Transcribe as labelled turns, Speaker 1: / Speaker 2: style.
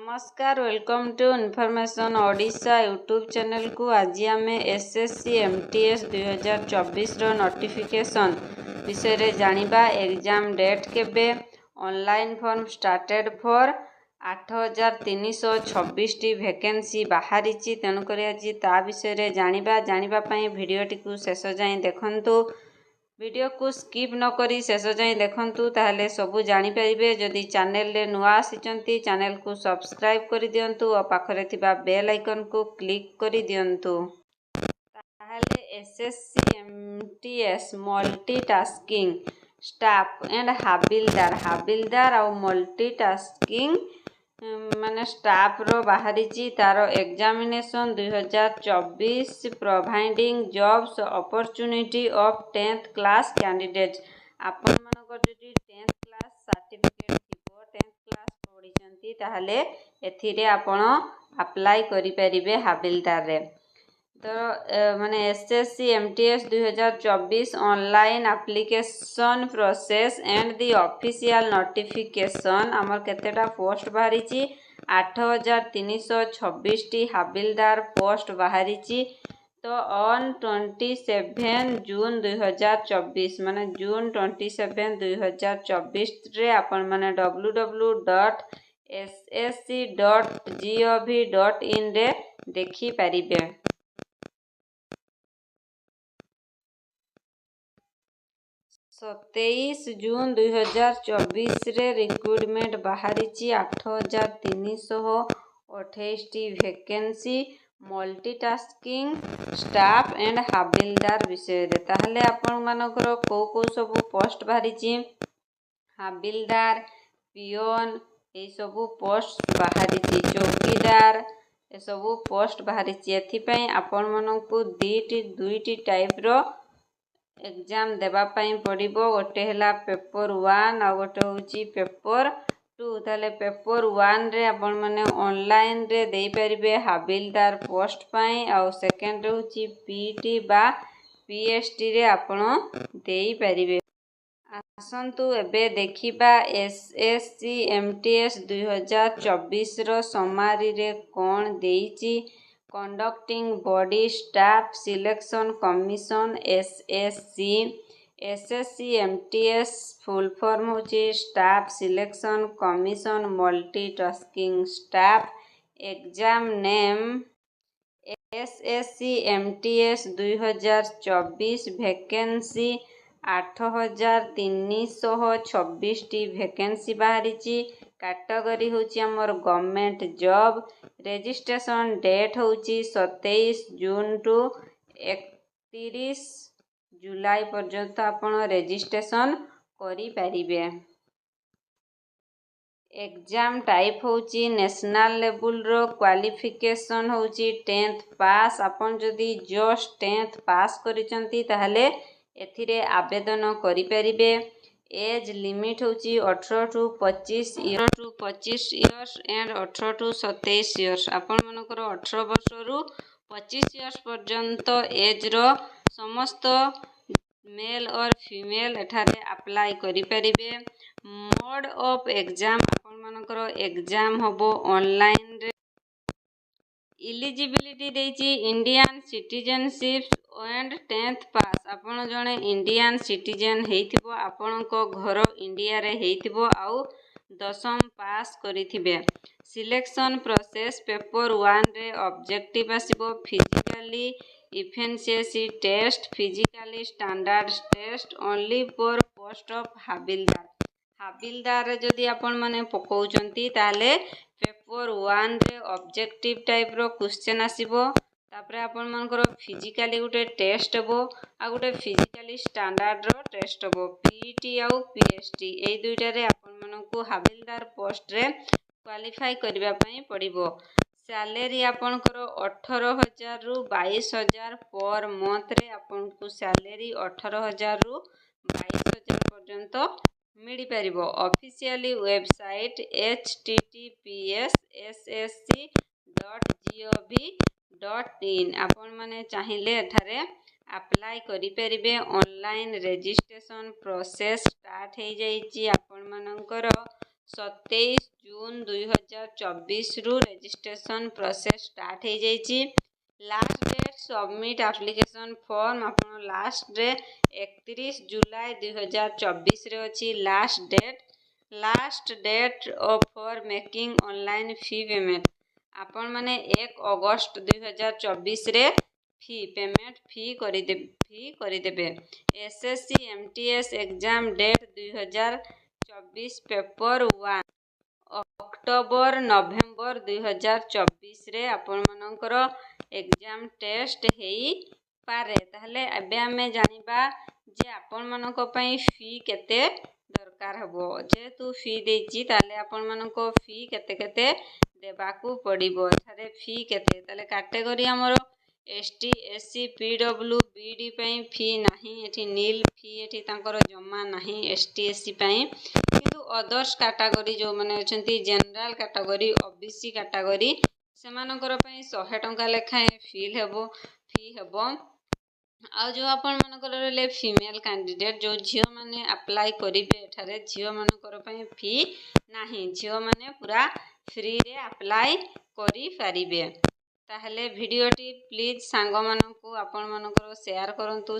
Speaker 1: नमस्कार welcome to information Odisha YouTube channel को। आज आम एसएससी एमटीएस 2024 रो नोटिफिकेशन विषय रे जानिबा। एग्जाम डेट केबे, ऑनलाइन फॉर्म स्टार्टेड फॉर 8326 टी वैकेंसी बाहरी तेणुक आज ता विषय रे जानिबा पई वीडियोटी को शेष जाए देखंतु। वीडियो को स्किप न करी शेष जाए देखंतु ताहले सबु जानि परिबे। जदि चैनल रे नुआ आसिचंती चैनल को सब्सक्राइब करि दियंतु और पाखरे थिबा बेल आइकन को क्लिक करि दियंतु। ताहले SSC MTS multitasking staff and havildar और मल्टीटास्किंग माने स्टाफ रो बाहरी तार examination 2024 providing jobs opportunity of 10th class candidates. आपण मानकर जदि 10th क्लास सर्टिफिकेट थिबो 10th क्लास पढिचंती ताहले एथिरे आपण अप्लाई करि परिबे हाबिलदार रे। तो माने SSC MTS 2024 online application process and the official notification आमर केतेटा पोस्ट बाहरी 8326 टी हाबिलदार पोस्ट बाहरी। तो ऑन 27 जून 2024 माने जून 27 2024 रे आपण माने www.ssc.gov.in रे देखि परिबे। 27 जून 2024 रे रिक्रुटमेंट बाहरी 8328 टी vacancy multitasking staff and havildar विषय रे। ताहले आपण मानकर को सब पोस्ट बाहरी हाबिलदार पियोन ए सब पोस्ट बाहरी चौकीदार ए सब पोस्ट बाहरी। एथिपई आपण मानकु दुईटी टाइप रो एग्जाम देबा पई पड़िबो। गोटे हला पेपर 1 आ गोटे होची पेपर 2। ताले पेपर 1 रे आपण माने ऑनलाइन रे देई परिबे हाबिलदार पोस्ट पई आ सेकंड रे होची पीटी बा पीएसटी रे आपण देई परिबे। आसंतु एबे देखिबा एसएससी एमटीएस 2024 रो समारी रे कोन देईची। Conducting body staff selection commission SSC MTS full form होची staff selection commission multitasking staff. Exam name SSC MTS 2024 vacancy 8326 टी वैकेंसी बाहरी। कैटेगरी होची हमर गवर्नमेंट जॉब। रजिस्ट्रेशन डेट होची 27 जून टू 31 जुलाई पर्यंत आपण रजिस्ट्रेशन करि परिबे। एग्जाम टाइप होची नेशनल लेवल रो क्वालिफिकेशन होची 10th पास। आपण जदि जस्ट 10th पास करिसंती ताहले एथिरे आवेदन करि परिबे। एज लिमिट होची 18 to 25 years and 18 to 27 years. आपण मानकर 18 वर्ष रु 25 इयर्स पर्यंत एज रो समस्त मेल और फीमेल एठारे अप्लाई करि परिबे। मोड ऑफ एग्जाम आपण मानकर एग्जाम होबो ऑनलाइन रे। इलिजिबिलिटी देइची Indian citizenship and 10th pass. आपण जणे इंडियन सिटीजन हेइथिबो, आपणको घर इंडिया रे हेइथिबो आउ 10th पास करिथिबे। सिलेक्शन प्रोसेस पेपर 1 रे ऑब्जेक्टिव आसीबो physically efficiency test, physically standard test only for post of havildar रे जदि आपण माने पकाउचंती ताले पेपर 1 रे ऑब्जेक्टिव टाइप रो क्वेश्चन आसीबो। तापरे आपण मानकर फिजिकली गुटे टेस्ट हबो आ गुटे फिजिकली स्टैंडर्ड रो टेस्ट हबो। पीटी आउ पीएसटी ए दुइटा रे आपण मानकु हाबिलदार पोस्ट रे क्वालिफाई करबा पई पड़िबो। सैलरी आपनकर 18,000 रु 22,000 पर मंथ रे आपनको सैलरी 18,000 रु 22,000 पर्यंत मिली परिबो। Officially website https://ssc.gov.in। आपण माने चाहिए एठारे अप्लाई करि परिबे। ऑनलाइन रजिस्ट्रेशन प्रोसेस स्टार्ट हे जाईची। आपण मानकर 27 ଜୁନ୍ 2024 ରେଜିଷ୍ଟ୍ରେସନ୍ ପ୍ରୋସେସ୍ ଷ୍ଟାର୍ଟ ହେଇଯାଇଛି। Last date submit application form ଆପଣ ଲାଷ୍ଟରେ 31 ଜୁଲାଇ 2024 ଅଛି last date for making online fee payment. ଆପଣମାନେ 1 ଅଗଷ୍ଟ 2024 ଫି କରିଦେବେ। SSC MTS exam date 2024 paper 1 October November 2024 ଆପଣମାନଙ୍କର ଏକ୍ଜାମ ଟେଷ୍ଟ ହେଇପାରେ। ତାହେଲେ ଏବେ ଆମେ ଜାଣିବା ଯେ ଆପଣମାନଙ୍କ ପାଇଁ ଫି କେତେ ଦରକାର ହେବ। ଯେହେତୁ ଫି ଦେଇଛି ତାହେଲେ ଆପଣମାନଙ୍କ ଫି କେତେ ଦେବାକୁ ପଡ଼ିବ। ଏଠାରେ ଫି କେତେ, ତାହେଲେ କାଟେଗୋରୀ ଆମର ST SC PW BD ପାଇଁ ଫି ନାହିଁ, ଏଠି ନିଲ୍ ଫି ଏଠି ତାଙ୍କର ଜମା ନାହିଁ ST SC ପାଇଁ। କିନ୍ତୁ ଅଦର୍ସ କାଟାଗୋରୀ ଯେଉଁମାନେ ଅଛନ୍ତି ଜେନେରାଲ କାଟାଗୋରୀ OBC କାଟାଗୋରୀ ସେମାନଙ୍କର ପାଇଁ 100 ଟଙ୍କା ଲେଖାଏଁ ଫି ହେବ। ଆଉ ଯେଉଁ ଆପଣମାନଙ୍କର ରହିଲେ ଫିମେଲ୍ କ୍ୟାଣ୍ଡିଡେଟ୍ ଯେଉଁ ଝିଅମାନେ ଆପ୍ଲାଏ କରିବେ, ଏଠାରେ ଝିଅମାନଙ୍କର ପାଇଁ ଫି ନାହିଁ, ଝିଅମାନେ ପୁରା ଫ୍ରିରେ ଆପ୍ଲାଏ କରିପାରିବେ। ତାହେଲେ ଭିଡ଼ିଓଟି ପ୍ଲିଜ୍ ସାଙ୍ଗମାନଙ୍କୁ ଆପଣମାନଙ୍କର ସେୟାର କରନ୍ତୁ।